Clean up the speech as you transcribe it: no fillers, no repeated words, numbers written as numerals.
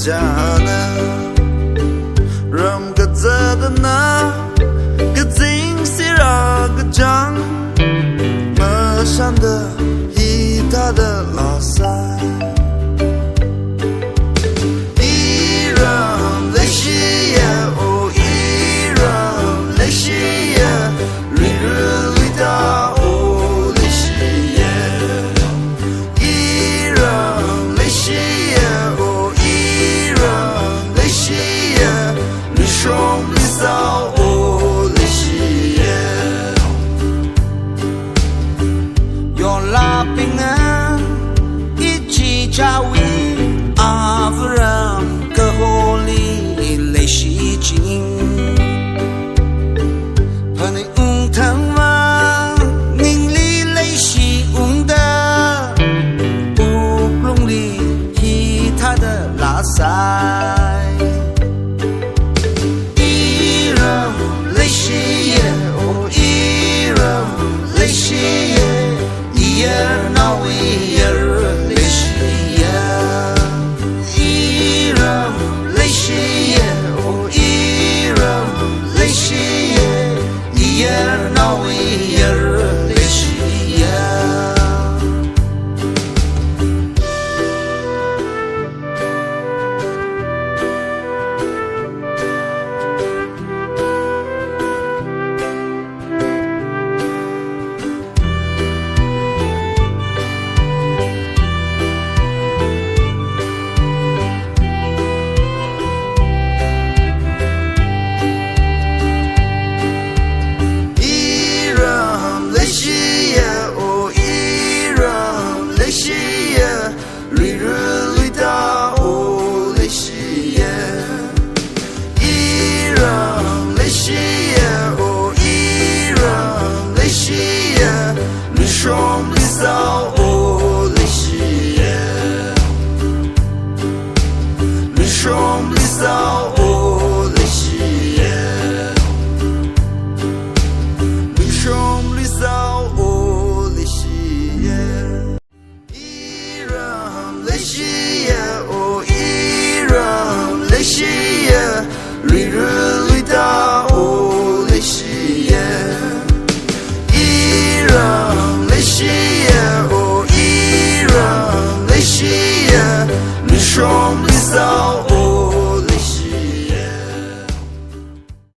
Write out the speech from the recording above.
jana ram ka zadana ka zing sira ka jang ma shan de hi ta de la sai iram le shi ya o iram le shi ya ri ri da o le shi ya iram le shi ya o iram le shi ya你说你早我的喜悦，用拉平安一起加维阿夫人个火里来洗净，和你疼吗？你里来洗的，不容易其他的拉塞。Now we are